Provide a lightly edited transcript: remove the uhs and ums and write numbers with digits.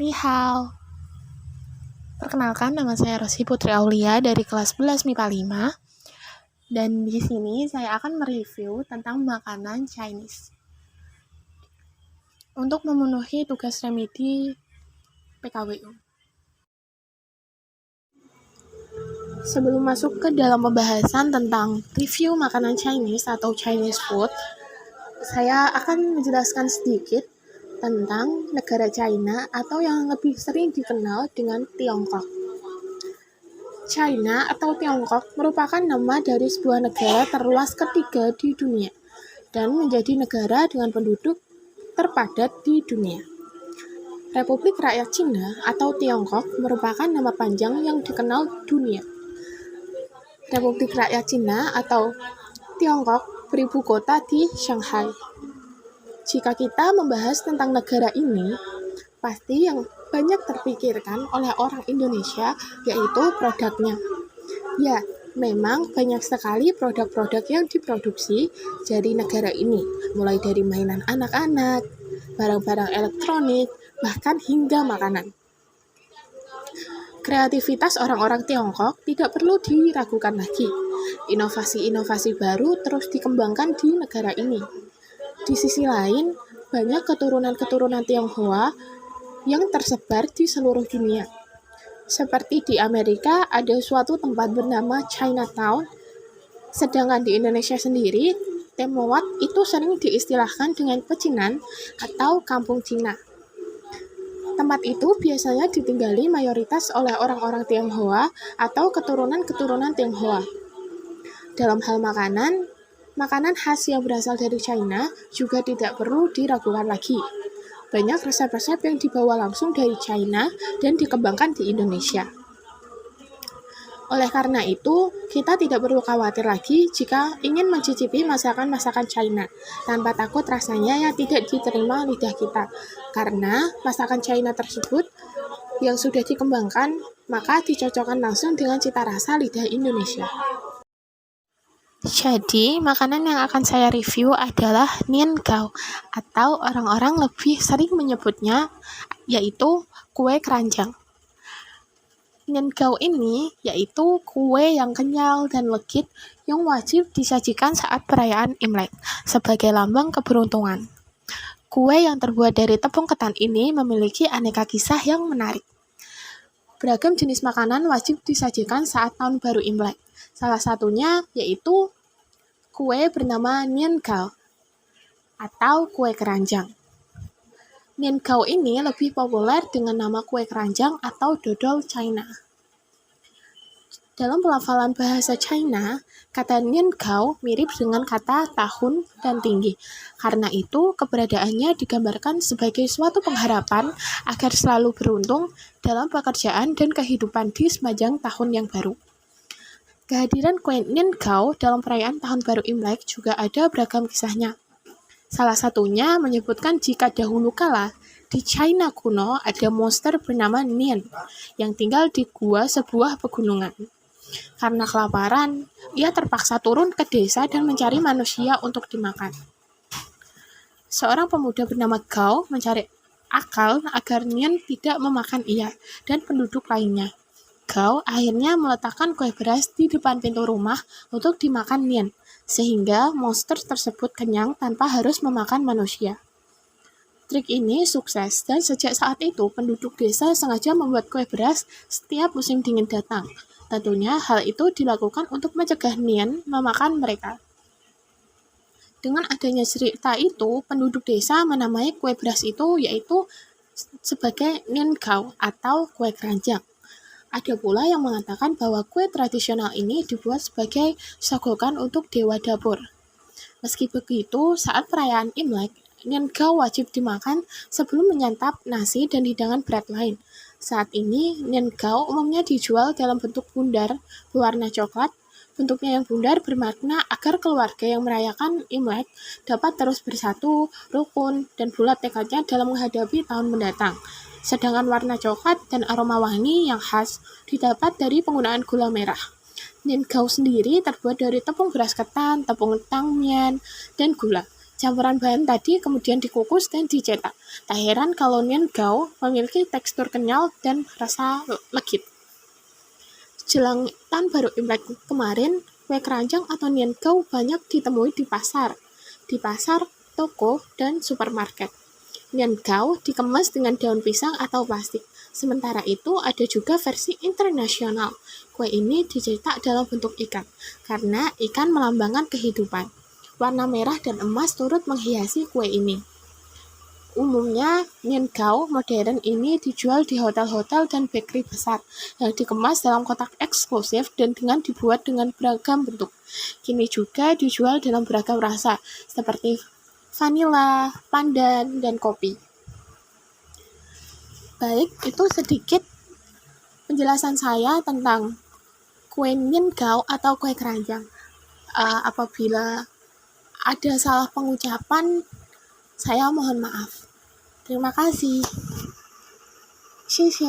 Ni hao. Perkenalkan, nama saya Rosi Putri Aulia dari kelas 11 MIPA 5. Dan di sini saya akan mereview tentang makanan Chinese. Untuk memenuhi tugas remedi PKWU. Sebelum masuk ke dalam pembahasan tentang review makanan Chinese atau Chinese food, saya akan menjelaskan sedikit tentang negara China atau yang lebih sering dikenal dengan Tiongkok. China atau Tiongkok merupakan nama dari sebuah negara terluas ketiga di dunia dan menjadi negara dengan penduduk terpadat di dunia. Republik Rakyat Cina atau Tiongkok merupakan nama panjang yang dikenal dunia. Republik Rakyat Cina atau Tiongkok beribu kota di Shanghai. Jika kita membahas tentang negara ini, pasti yang banyak terpikirkan oleh orang Indonesia yaitu produknya. Ya, memang banyak sekali produk-produk yang diproduksi dari negara ini, mulai dari mainan anak-anak, barang-barang elektronik, bahkan hingga makanan. Kreativitas orang-orang Tiongkok tidak perlu diragukan lagi. Inovasi-inovasi baru terus dikembangkan di negara ini. Di sisi lain, banyak keturunan-keturunan Tionghoa yang tersebar di seluruh dunia. Seperti di Amerika ada suatu tempat bernama Chinatown, sedangkan di Indonesia sendiri, Temowat itu sering diistilahkan dengan pecinan atau kampung Cina. Tempat itu biasanya ditinggali mayoritas oleh orang-orang Tionghoa atau keturunan-keturunan Tionghoa. Dalam hal makanan khas yang berasal dari China juga tidak perlu diragukan lagi. Banyak resep-resep yang dibawa langsung dari China dan dikembangkan di Indonesia. Oleh karena itu, kita tidak perlu khawatir lagi jika ingin mencicipi masakan-masakan China, tanpa takut rasanya yang tidak diterima lidah kita. Karena masakan China tersebut yang sudah dikembangkan, maka dicocokkan langsung dengan cita rasa lidah Indonesia. Jadi, makanan yang akan saya review adalah nian gao, atau orang-orang lebih sering menyebutnya yaitu kue keranjang. Nian gao ini yaitu kue yang kenyal dan legit yang wajib disajikan saat perayaan Imlek sebagai lambang keberuntungan. Kue yang terbuat dari tepung ketan ini memiliki aneka kisah yang menarik. Beragam jenis makanan wajib disajikan saat tahun baru Imlek. Salah satunya yaitu kue bernama nian gao atau kue keranjang. Nian gao ini lebih populer dengan nama kue keranjang atau dodol China. Dalam pelafalan bahasa China, kata nian gao mirip dengan kata tahun dan tinggi. Karena itu, keberadaannya digambarkan sebagai suatu pengharapan agar selalu beruntung dalam pekerjaan dan kehidupan di sepanjang tahun yang baru. Kehadiran kue nian gao dalam perayaan tahun baru Imlek juga ada beragam kisahnya. Salah satunya menyebutkan jika dahulu kala di China kuno ada monster bernama Nian yang tinggal di gua sebuah pegunungan. Karena kelaparan, ia terpaksa turun ke desa dan mencari manusia untuk dimakan. Seorang pemuda bernama Gao mencari akal agar Nian tidak memakan ia dan penduduk lainnya. Gao akhirnya meletakkan kue beras di depan pintu rumah untuk dimakan Nian, sehingga monster tersebut kenyang tanpa harus memakan manusia. Trik ini sukses dan sejak saat itu penduduk desa sengaja membuat kue beras setiap musim dingin datang. Tentunya hal itu dilakukan untuk mencegah Nian memakan mereka. Dengan adanya cerita itu, penduduk desa menamai kue beras itu yaitu sebagai nian gao atau kue keranjang. Ada pula yang mengatakan bahwa kue tradisional ini dibuat sebagai sogokan untuk dewa dapur. Meski begitu, saat perayaan Imlek, nian gao wajib dimakan sebelum menyantap nasi dan hidangan berat lain. Saat ini, nian gao umumnya dijual dalam bentuk bundar berwarna coklat. Bentuknya yang bundar bermakna agar keluarga yang merayakan Imlek dapat terus bersatu, rukun, dan bulat tekadnya dalam menghadapi tahun mendatang. Sedangkan warna coklat dan aroma wangi yang khas didapat dari penggunaan gula merah. Nian gao sendiri terbuat dari tepung beras ketan, tepung tangmian, dan gula. Campuran bahan tadi kemudian dikukus dan dicetak. Tak heran kalau nian-gao memiliki tekstur kenyal dan rasa legit. Jelang Tahun Baru Imlek kemarin, kue keranjang atau nian-gao banyak ditemui di pasar, toko, dan supermarket. Nian-gao dikemas dengan daun pisang atau plastik. Sementara itu ada juga versi internasional. Kue ini dicetak dalam bentuk ikan, karena ikan melambangkan kehidupan. Warna merah dan emas turut menghiasi kue ini. Umumnya, nian-gao modern ini dijual di hotel-hotel dan bakery besar yang dikemas dalam kotak eksklusif dan dibuat dengan beragam bentuk. Kini juga dijual dalam beragam rasa, seperti vanila, pandan, dan kopi. Baik, itu sedikit penjelasan saya tentang kue nian-gao atau kue keranjang. Apabila ada salah pengucapan, saya mohon maaf. Terima kasih. 谢谢。